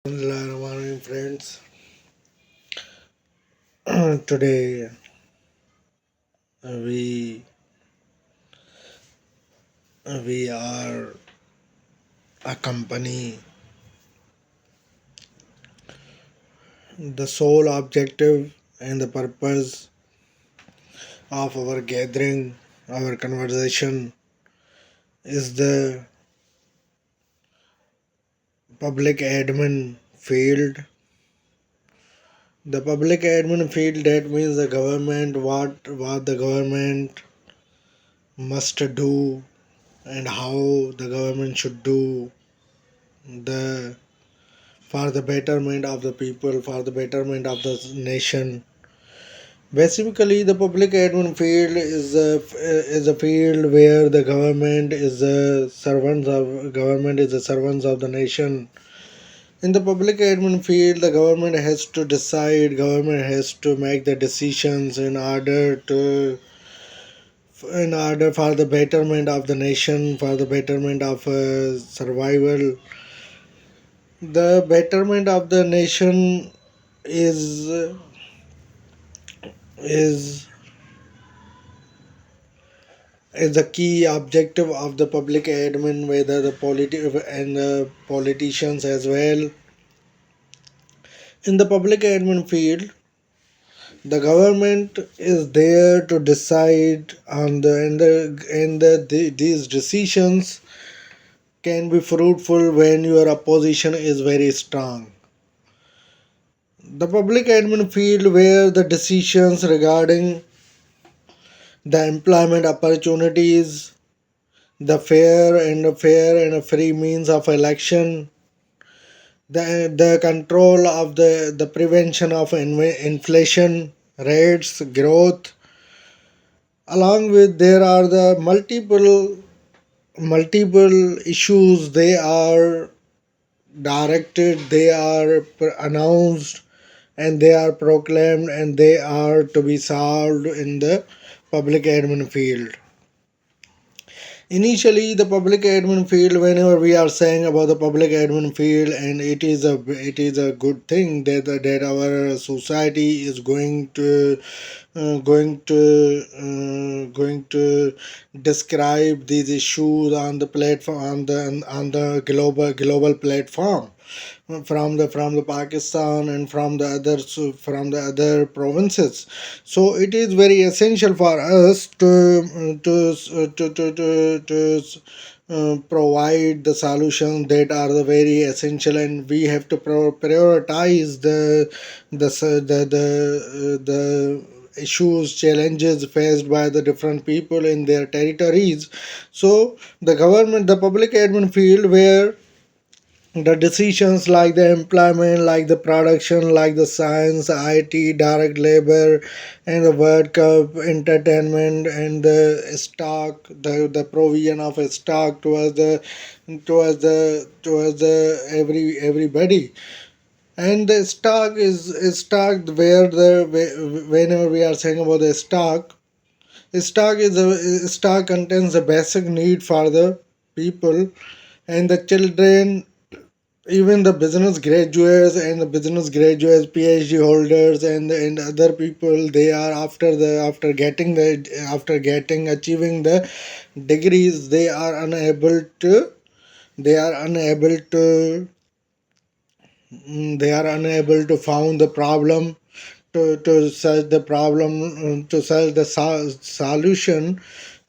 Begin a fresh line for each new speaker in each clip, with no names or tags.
Hello, morning, friends. Today we we are a company. The sole objective and the purpose of our gathering, our conversation, is the public admin field. The public admin field, that means the government, what the government must do and how the government should do the for the betterment of the people, for the betterment of the nation. Basically, the public admin field is a field where the government is the servants of the nation. In the public admin field, the government has to decide, government has to make the decisions in order for the betterment of the nation, for the betterment of survival. The betterment of the nation is is is the key objective of the public admin, whether the politicians as well. In the public admin field, the government is there to decide on these decisions can be fruitful when your opposition is very strong. The public admin field where the decisions regarding the employment opportunities, the fair and a free means of election, the control of the prevention of inflation rates growth, along with there are the multiple issues. They are directed, they are announced, and they are proclaimed, and they are to be solved in the public admin field. Initially, the public admin field, whenever we are saying about the public admin field, and it is a good thing that our society is going to describe these issues on the platform, on the global platform, from the Pakistan and from the other provinces. So it is very essential for us to provide the solutions that are the very essential, and we have to prioritize the issues, challenges faced by the different people in their territories. So the public admin field, where the decisions like the employment, like the production, like the science, IT, direct labor, and the World Cup, entertainment, and the stock, the provision of a stock towards the everybody. And the stock is stock where whenever we are saying about the stock contains the basic need for the people and the children, even the business graduates, PhD holders, and other people. They are after getting achieving the degrees, they are unable to found the problem, to search the problem, to search the solution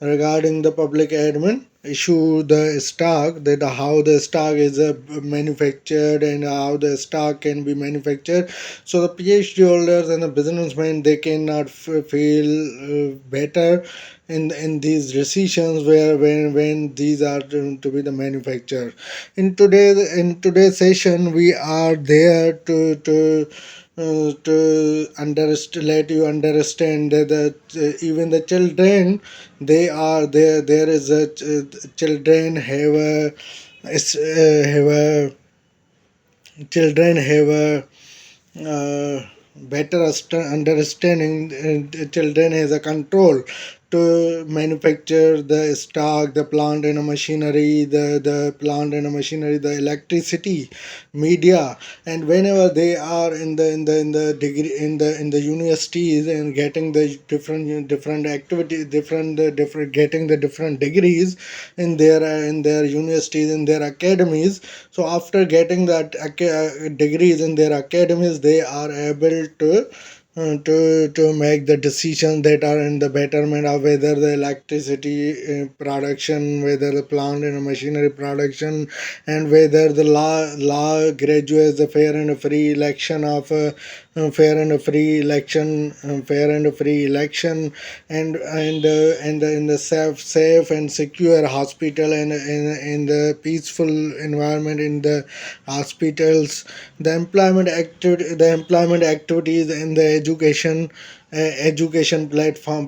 regarding the public admin issue, the stock, that how the stock is manufactured and how the stock can be manufactured. So the PhD holders and the businessmen, they cannot feel better in these decisions where when these are to be the manufactured. In today's session, we are there to let you understand that even the children, they are there. There is a children have a have a children have a better understanding. Children has a control to manufacture the stock, the plant and machinery, the plant and machinery, the electricity, media. And whenever they are in the degree in the universities and getting the different activities, different getting the different degrees in their universities, in their academies. So after getting that degrees in their academies, they are able to make the decisions that are in the betterment of whether the electricity production, whether the plant and machinery production, and whether the law graduates the fair and free election of fair and free election, fair and free election, and in the safe and secure hospital, and in the peaceful environment in the hospitals, the employment activities in the education platform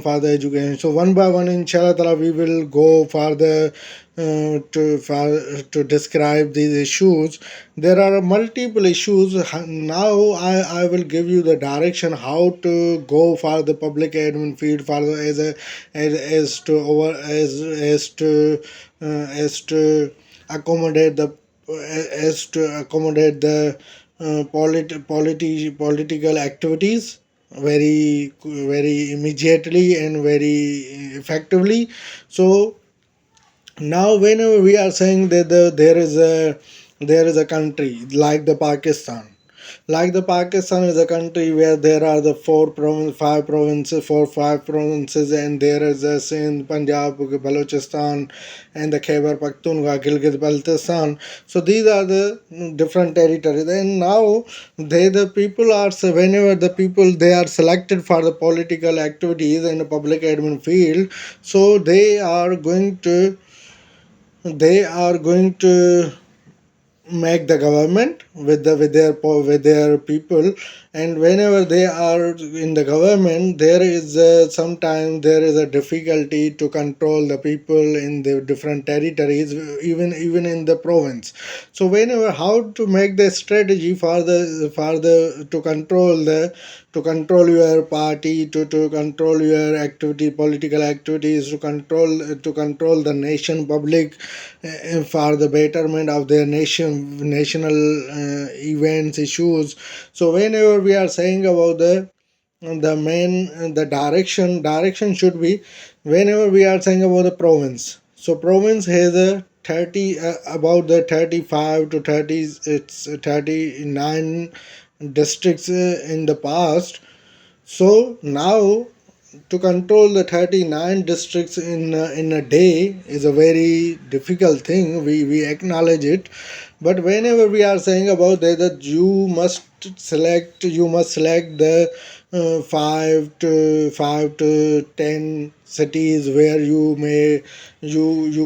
for the education. So one by one, inshallah ta'ala, we will go for the to describe these issues. There are multiple issues. Now I will give you the direction how to go for the public admin field for the, as to over as to accommodate the as to accommodate the political activities very immediately and very effectively. So now whenever we are saying that there is a country like the Pakistan, like the Pakistan is a country where there are the five provinces, and there is a Sindh, Punjab, Balochistan, and the Khyber Pakhtunkhwa, Gilgit Baltistan. So these are the different territories, and now the people are, so whenever the people they are selected for the political activities in the public admin field, so they are going to make the government with their people. And whenever they are in the government, there is sometimes there is a difficulty to control the people in the different territories, even in the province. So whenever how to make the strategy for the to control your party, to control your activity, political activities, to control the nation public, for the betterment of their national events issues. So whenever we are saying about the main the direction should be, whenever we are saying about the province, so province has a 30 about the 35 to 30, it's 39 districts in the past. So now to control the 39 districts in a day is a very difficult thing. We acknowledge it. But whenever we are saying about that you must select the 5 to 10 cities where you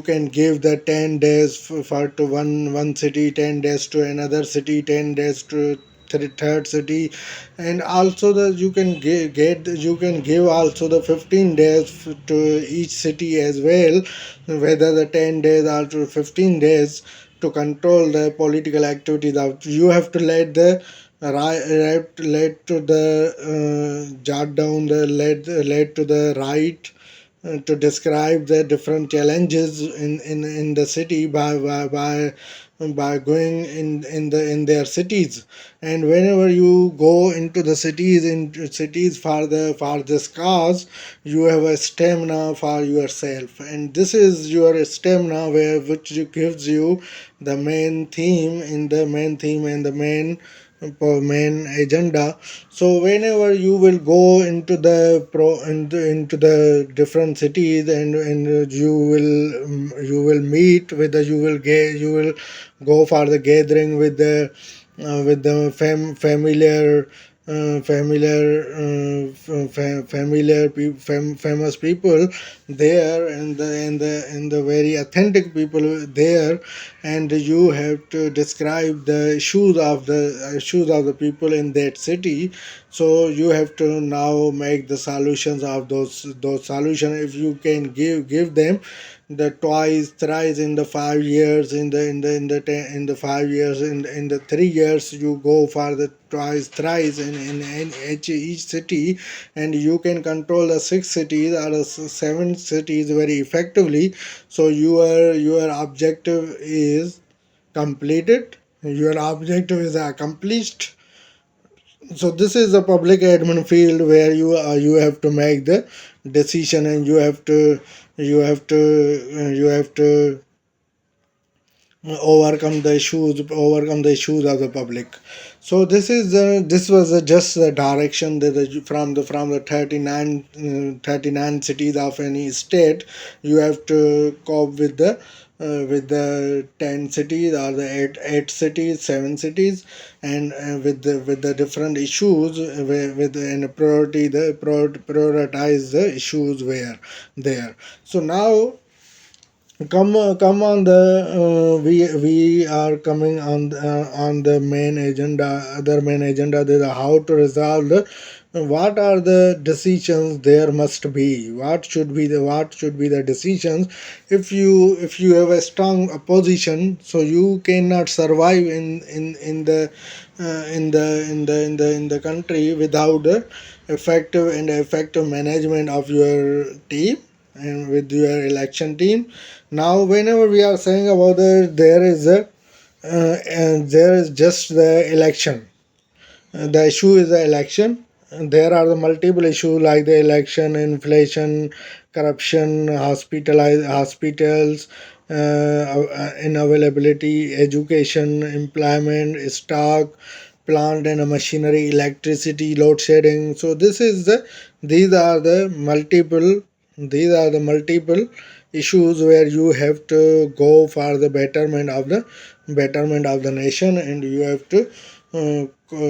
can give the 10 days for to one city, 10 days to another city, 10 days to third city. And also the you can give also the 15 days to each city as well, whether the 10 days or to 15 days, to control the political activities out. You have to let the let to the jot down the let to the right to describe the different challenges in the city by going in their cities. And whenever you go into the cities for this cause, you have a stamina for yourself, and this is your stamina which gives you the main theme and the main agenda. So whenever you will go into the different cities, and you will meet with the you will go for the gathering with the famous people there, and the very authentic people there. And you have to describe the issues of the people in that city. So you have to now make the solutions of those solutions. If you can give them, the twice thrice in the 5 years, in the 5 years, in the 3 years, you go for the twice thrice in each city, and you can control the six cities or the seven cities very effectively. So your objective is completed, your objective is accomplished. So this is a public admin field where you have to make the decision, and you have to overcome the issues of the public. So this was just the direction that from the 39 cities of any state. You have to cope with the 10 cities, or the 8 cities, 7 cities, and with the different issues, with and prioritize the issues where there. So now come on the we are coming on the main agenda. Other main agenda, that is how to resolve the what are the decisions there must be, what should be the decisions. If you have a strong opposition, so you cannot survive in the country without the effective management of your team and with your election team. Now whenever we are saying about there is a and there is just the election. The issue is the election. There are the multiple issues like the election, inflation, corruption, hospitals, unavailability, education, employment, stock, plant and machinery, electricity, load shedding. So these are the multiple issues where you have to go for the betterment of the nation, and you have to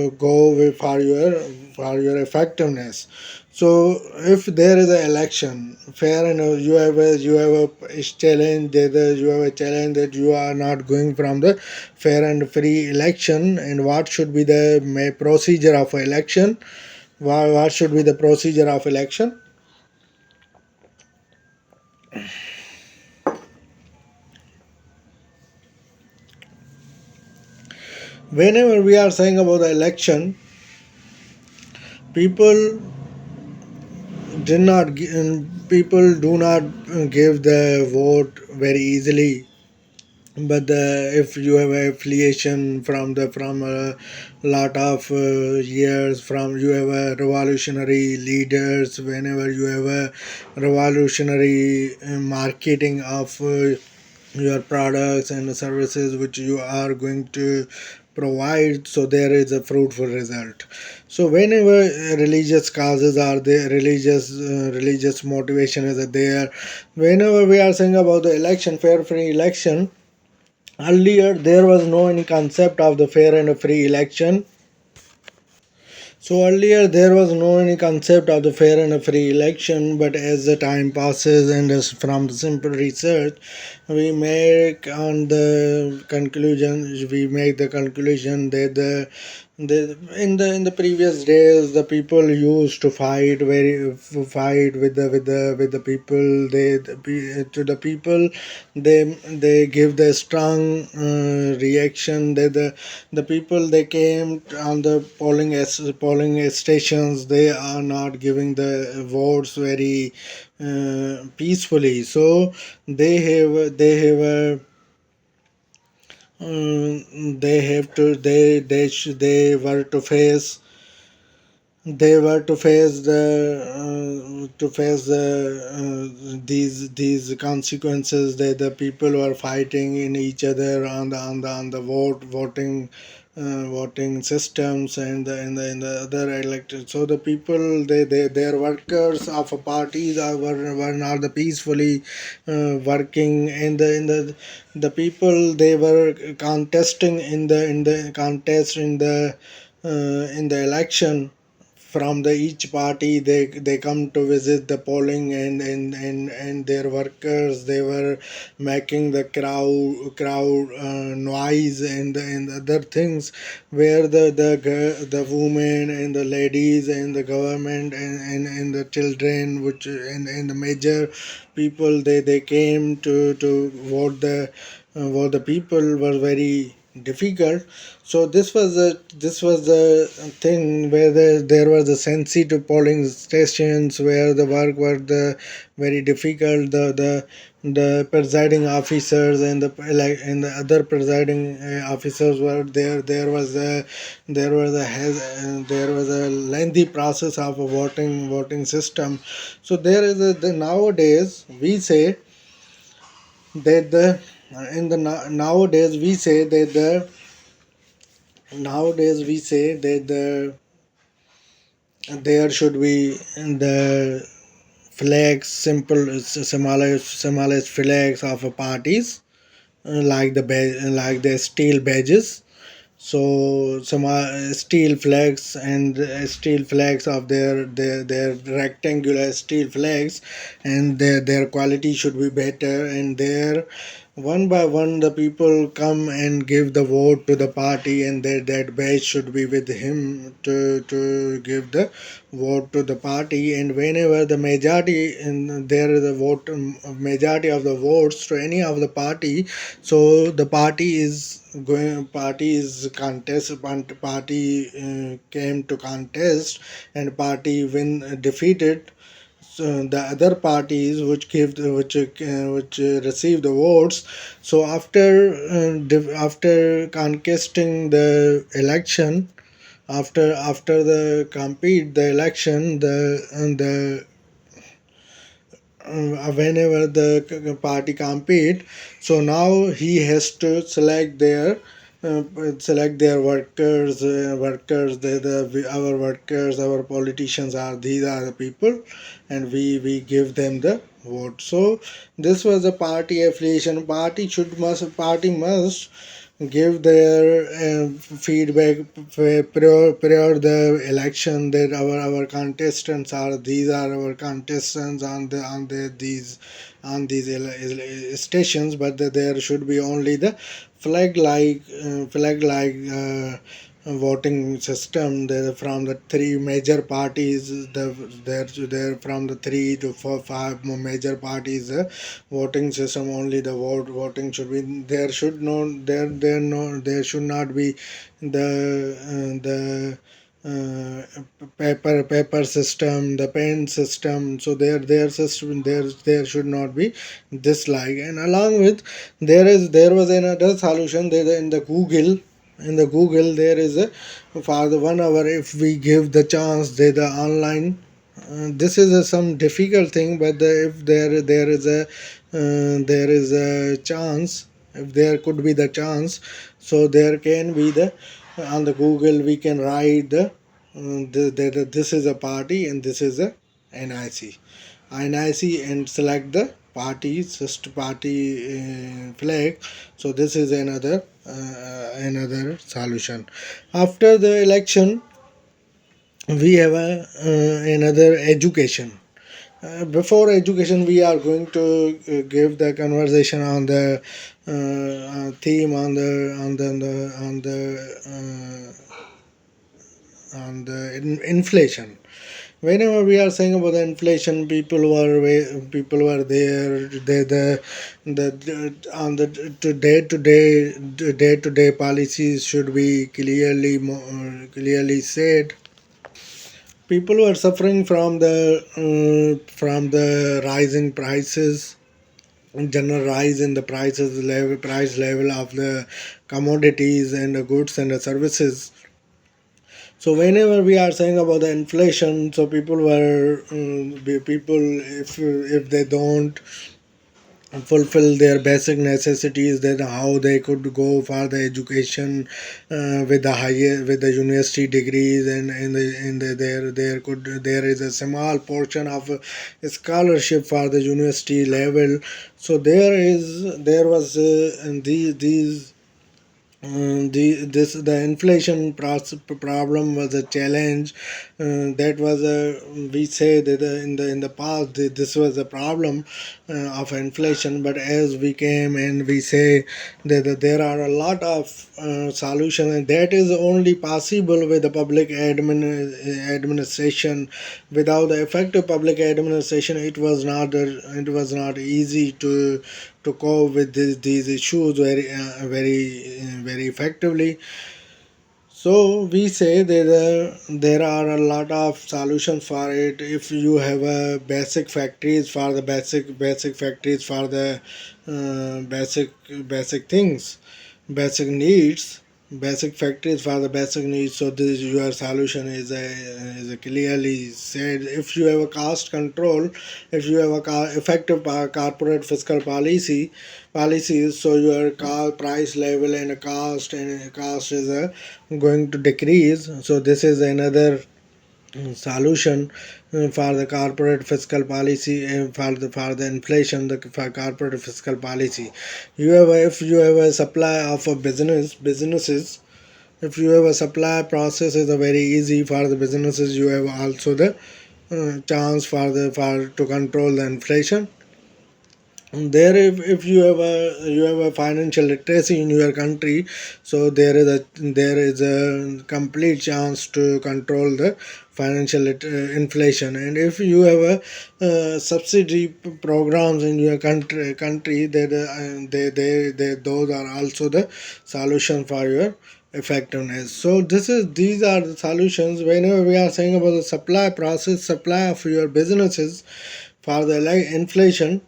go for your effectiveness. So if there is an election fair, and you have a challenge that you are not going from the fair and free election. And what should be the procedure of election? What should be the procedure of election? Whenever we are saying about the election, people people do not give the vote very easily. But if you have a affiliation from a lot of years, from you have a revolutionary leaders, whenever you have a revolutionary marketing of your products and services which you are going to provide, so there is a fruitful result. So whenever religious causes are there, religious motivation is there. Whenever we are saying about the election, fair free election, earlier there was no any concept of the fair and free election. So earlier there was no any concept of the fair and a free election, but as the time passes and as from the simple research, we make the conclusion that in the previous days the people used to fight with the people. To the people, they give the strong reaction. That the people, they came on the polling stations, they are not giving the votes very peacefully. So they have to they were to face these consequences, that the people were fighting in each other on the voting systems, and the other elected. So the people, their workers of parties were not the peacefully working, and the people, they were contesting in the election from the each party, they come to visit the polling, and their workers, they were making the crowd noise and other things, where the women and the ladies and the government and the children, which and the major people, they came to vote the people were very difficult. So this was the thing where there was a sensitive polling stations where the work were the very difficult. The presiding officers and the other presiding officers were there. There was a lengthy process of a voting system. So there is nowadays we say that the in the nowadays we say that the nowadays we say that there should be the flags, simple symbolize flags of parties, like the steel badges. So some steel flags, and steel flags of their rectangular steel flags, and their quality should be better, and their one by one the people come and give the vote to the party, and that badge should be with him to give the vote to the party. And whenever the majority, and there is a vote, majority of the votes to any of the party, so the party is contest party came to contest, and party when defeated, so the other parties which receive the votes. So after contesting the election, after the compete the election, the whenever the party compete, so now he has to uh, select their workers, our workers, our politicians are, these are the people, and we give them the vote. So this was a party affiliation. Party must give their feedback prior the election, that our contestants are, these are our contestants on these stations, but there should be only the flag like voting system. From the three major parties, there from the three to four five major parties, voting system, only the voting should be there. There should not be the paper system, the pen system. So their system, there should not be this like. And along with, there was another solution there in the Google. In the Google, there is a, for the 1 hour, if we give the chance, the online, this is some difficult thing, but if there is a chance, if there could be the chance, so there can be the, on the Google we can write this is a party and this is a NIC and select the party, just party flag. So this is another solution. After the election, we have another education. Before education, we are going to give the conversation on the theme on the inflation. Whenever we are saying about the inflation, people were there. The on the day to day policies should be clearly said. People were suffering from the rising prices, general rise in the price level of the commodities and the goods and the services. So whenever we are saying about the inflation, so people, if they don't fulfill their basic necessities, then how they could go for the education with the university degrees, there is a small portion of scholarship for the university level. So there was and these The inflation problem was a challenge. That was a, we say that in the past this was a problem of inflation, but as we came and we say that there are a lot of solutions, and that is only possible with the public administration. Without the effective public administration, it was not easy to cope with these issues very effectively. So we say that there are a lot of solutions for it. If you have a basic factories for the basic factories for the basic things, basic needs, basic factories for the basic needs. So this your solution is a clearly said. If you have a cost control, if you have a effective corporate fiscal policies, so your car price level and cost is going to decrease. So this is another solution for the corporate fiscal policy and for the inflation, the for corporate fiscal policy. You have if you have a supply of a businesses, if you have a supply process is a very easy for the businesses. You have also the chance for to control the inflation. There, if you have a financial literacy in your country, so there is a complete chance to control the inflation. And if you have a subsidy programs in your country, that those are also the solution for your effectiveness. So these are the solutions whenever we are saying about the supply of your businesses for the like inflation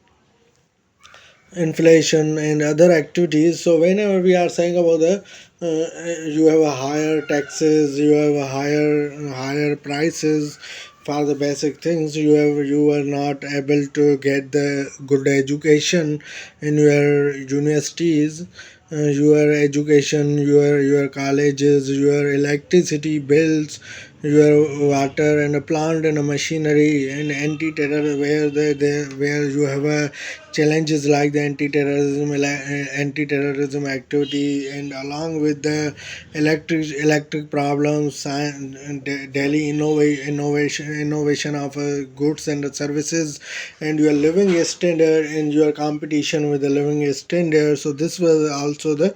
and other activities. So whenever we are saying about the you have a higher taxes, you have a higher prices for the basic things. You are not able to get the good education in your universities. Your education, your colleges, your electricity bills, your water and a plant and a machinery and anti-terror, where you have a challenges like the anti-terrorism activity, and along with the electric problems, daily innovation of goods and services, and your living standard and your competition with the living standard. So this was also the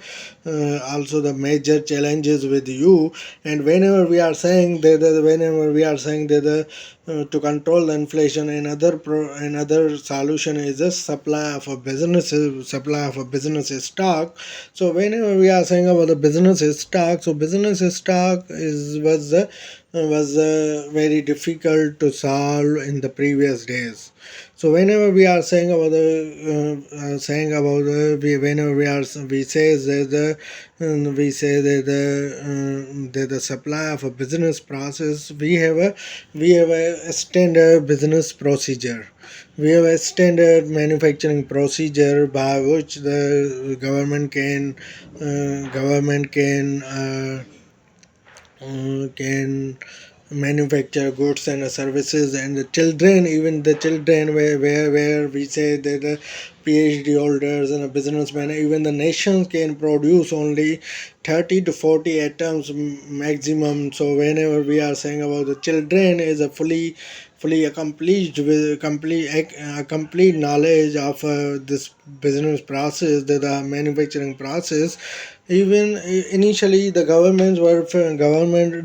major challenges with you. And whenever we are saying that to control the inflation, another solution is the supply of a business stock. So whenever we are saying about the business stock, so business stock is was very difficult to solve in the previous days. So whenever we are saying about whenever we say that we say that the supply of a business process, we have a standard business procedure. We have a standard manufacturing procedure by which the government can manufacture goods and services. And the children, even the children, where we say that the PhD holders and a businessman, even the nations can produce only 30 to 40 atoms maximum. So whenever we are saying about the children is a fully accomplished with complete knowledge of this business process, the manufacturing process. Even initially the government,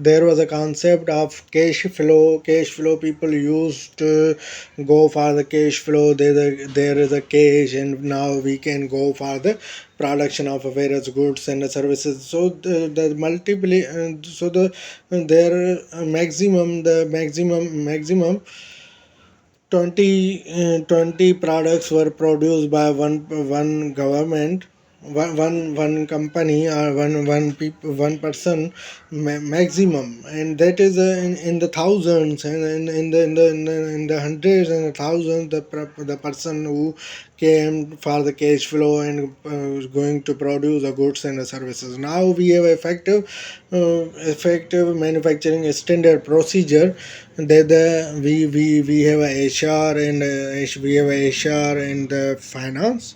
there was a concept of cash flow. People used to go for the cash flow. There is a cash, and now we can go for the production of various goods and services. So the multiple so the their maximum 20 products were produced by one government, one company, or one person, maximum. And that is in the thousands, and in the hundreds and the thousands, the person who came for the cash flow and going to produce the goods and the services. Now we have effective manufacturing standard procedure, that we have a HR and we have a HR and finance.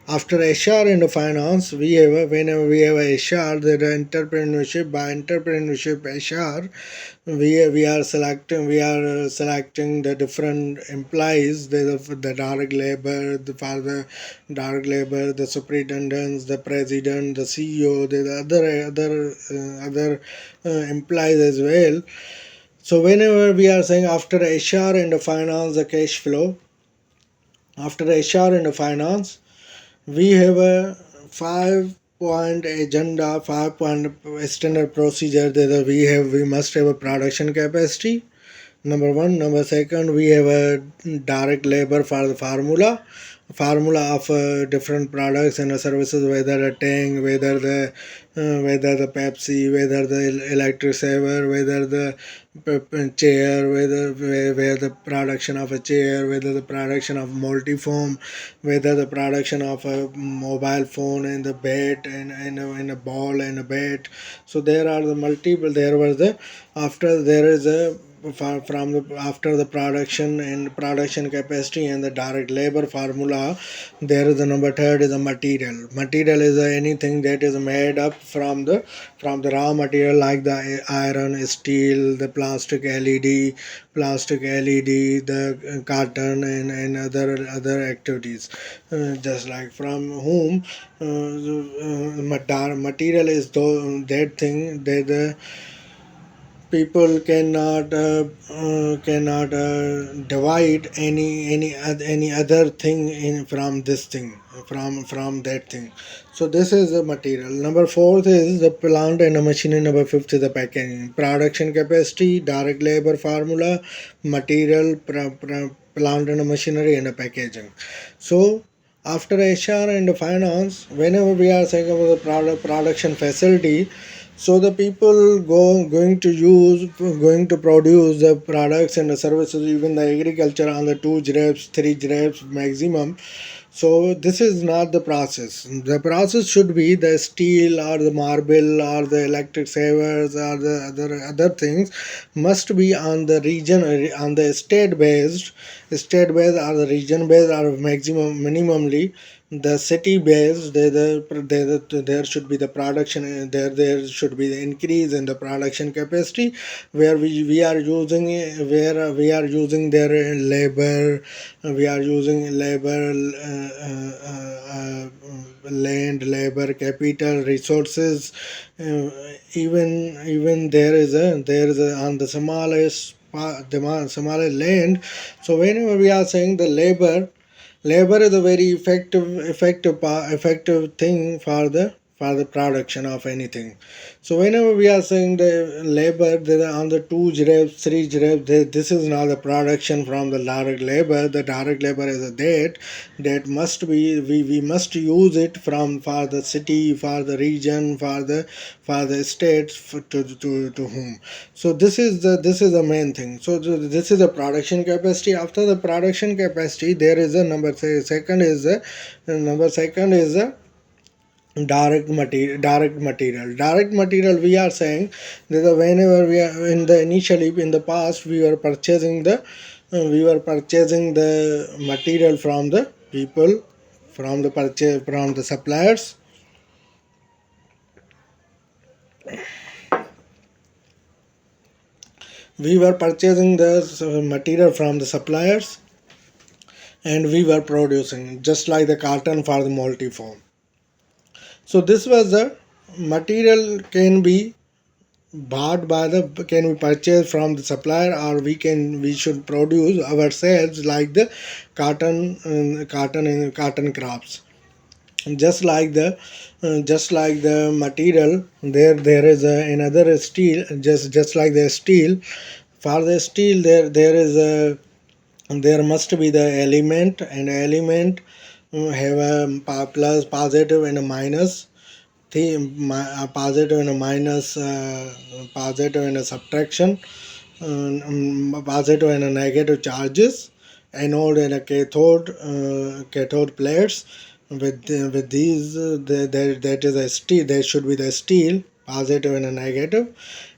After HR and finance, we have whenever we have HR, the entrepreneurship. By entrepreneurship HR, we are selecting the different employees, the direct labor, the superintendents, the president, the CEO, the other employees as well. So whenever we are saying after HR and finance, the cash flow, after HR and finance, we have a 5 point agenda, 5 point standard procedure that we must have a production capacity. Number one. Number second, we have a direct labor for the formula of different products and services, whether a tank, whether the Pepsi, whether the electric saver, whether the chair, where the production of a chair, whether the production of multiform, whether the production of a mobile phone and the bat and a ball and a bat. So there are the multiple. There was the after there is a from the after the production and production capacity and the direct labor formula, there is the number third is a material is anything that is made up from the raw material, like the iron, steel, the plastic led, the cotton and other activities, just like from whom material is that thing that the people cannot divide any other thing in from this thing, from that thing. So this is the material. Number fourth is the plant and the machinery. Number fifth is the packaging, production capacity, direct labor formula, material, plant and machinery, and the packaging. So after HR and finance, whenever we are saying about the production facility, so the people going to produce the products and the services, even the agriculture, on the 2 giraffes, 3 giraffes maximum. So this is not the process. The process should be the steel or the marble or the electric savers or the other things must be on the region, on the state based or the region based, or maximum minimally the city based. There should be the production, there should be the increase in the production capacity, where we are using their labor, we are using labor, land, labor, capital, resources. Even there is a on the Somali land. So whenever we are saying the labor is a very effective thing for the production of anything. So whenever we are saying the labor, there are on the 2 giraffes, 3 giraffes, this is not the production from the direct labor. The direct labor is a that must be, we must use it from for the city, for the region, for the states, to whom. So this is the main thing. So this is the production capacity. After the production capacity, there is a number second is a direct material. We are saying that whenever we are in the initially in the past, we were purchasing the material from the people, from the suppliers. We were purchasing the material from the suppliers, and we were producing, just like the carton for the multiform. So this was the material can be purchased from the supplier, or we should produce ourselves, like the cotton crops. Just like the material, there is another steel, just like the steel. For the steel, there must be the element, and element have a plus, positive and a minus. Positive and a minus, positive and a subtraction, positive and a negative charges, anode and a cathode plates. With these, that is a steel. There should be the steel, positive and a negative,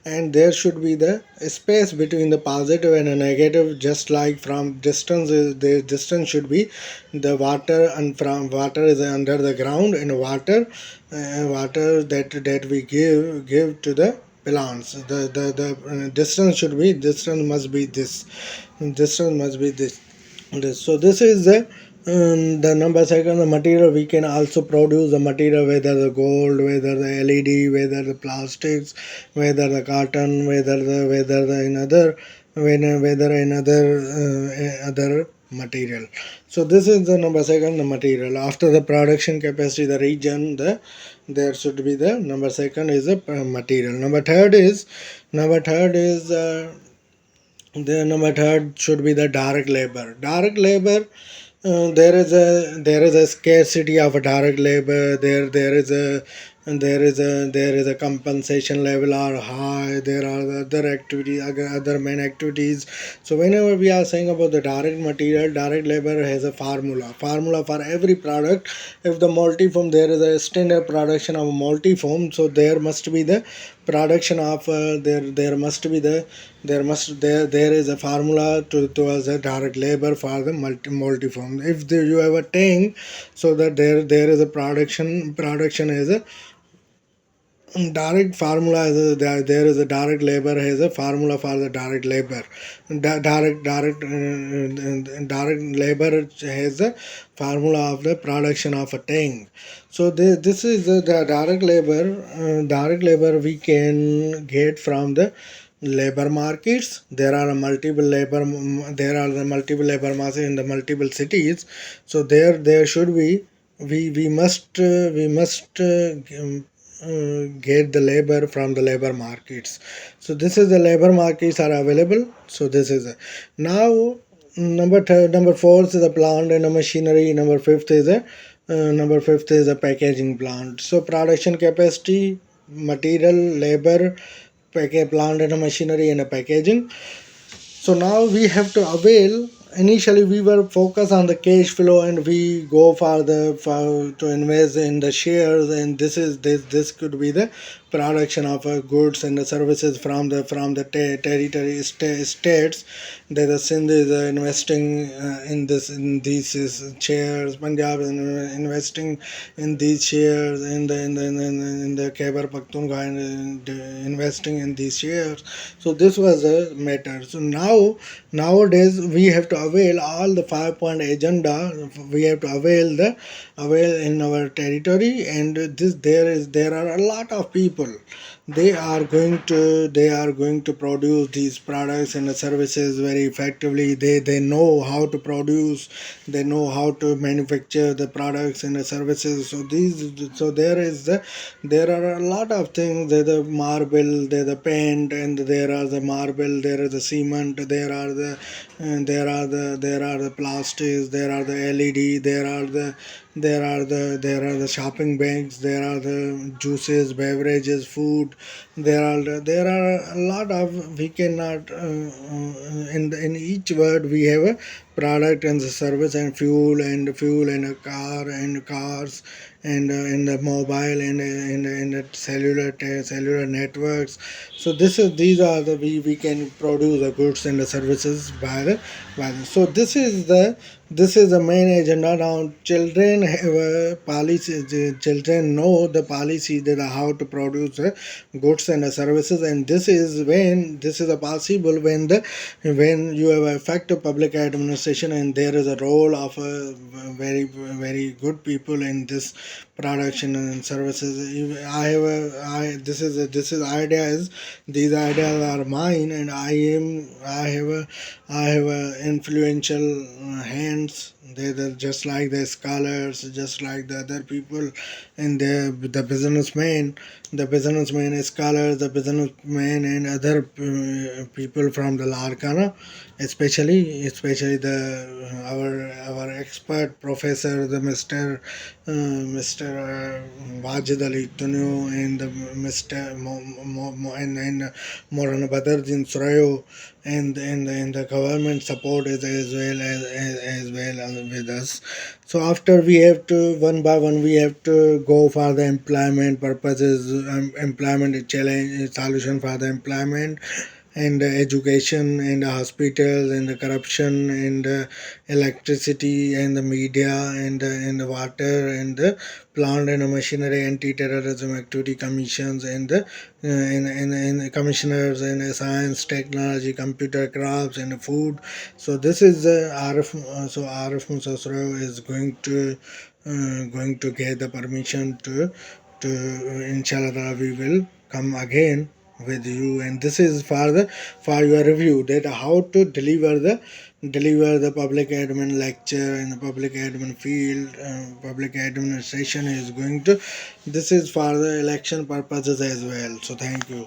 and there should be the space between the positive and a negative, just like from distance the distance should be the water, and from water is under the ground, and water that we give to the plants. The distance should be, distance must be this, distance must be this. So this is the number second, the material. We can also produce the material, whether the gold, whether the LED, whether the plastics, whether the cotton, whether the another, whether another other material. So this is the number second, the material. After the production capacity, the region, there should be the number second is the material. Number third is the number third should be the direct labor. Direct labor, there is a scarcity of a direct labor. There is a compensation level are high. There are other activities, other main activities. So whenever we are saying about the direct material, direct labor has a formula for every product. If the multiform, there is a standard production of a multiform, so there must be the production of there must be the there is a formula towards the direct labor for the multiform. If you have a tank, so that there is a production is a direct formula is there is a direct labor has a formula for the direct labor. Direct labor has a formula of the production of a tank. So this is the direct labor. Direct labor we can get from the labor markets. There are the multiple labor markets in the multiple cities. So there should be, we must get the labor from the labor markets. So this is the labor markets are available. So this is now number fourth is the plant and the machinery. Number fifth is a packaging plant. So production capacity, material, labor, plant and a machinery, and a packaging. So now we have to avail. Initially, we were focused on the cash flow, and we go for to invest in the shares, and this could be the production of goods and the services from the territory states. That the Sindh is investing in these shares. Punjab is investing in these shares. In the Khyber Pakhtunkhwa investing in these shares. So this was a matter. So nowadays we have to avail all the 5 point agenda. We have to avail in our territory, and there are a lot of people. They are going to produce these products and the services very effectively. They know how to produce. They know how to manufacture the products and the services. So there are a lot of things. There's the marble, there's the paint, and there are the marble, there is the cement, there are the plastics, there are the LED, there are the shopping bags, there are the juices, beverages, food. There are a lot of, we cannot in each word we have a product and the service and fuel and a car and cars and the mobile and the cellular networks. So these are the, we can produce the goods and the services so this is the main agenda. Now children have a policy. The children know the policy that how to produce goods and services, and this is a possible when you have effective public administration, and there is a role of a very very good people in this production and services. I have a I this is ideas. These ideas are mine, and I have a influential hands. They're just like the scholars, just like the other people, and the businessmen, scholars, the businessmen, and other people from the Larkana, especially the our expert professor, the Mr. Wajid Ali Tunio, and the Mr. and Morana Badruddin Surahyo, and the government support is as well with us. So after we have to one by one we have to go for the employment purposes, employment challenge solution for the employment and education and hospitals and the corruption and electricity and the media and the water and the plant and the machinery anti-terrorism activity commissions and the and commissioners and science technology computer crafts and food. So this is Arif. So Arif Musasro is going to get the permission to inshallah we will come again with you, and this is for your review that how to deliver the public admin lecture in the public admin field. Public administration is going to, this is for the election purposes as well. So thank you.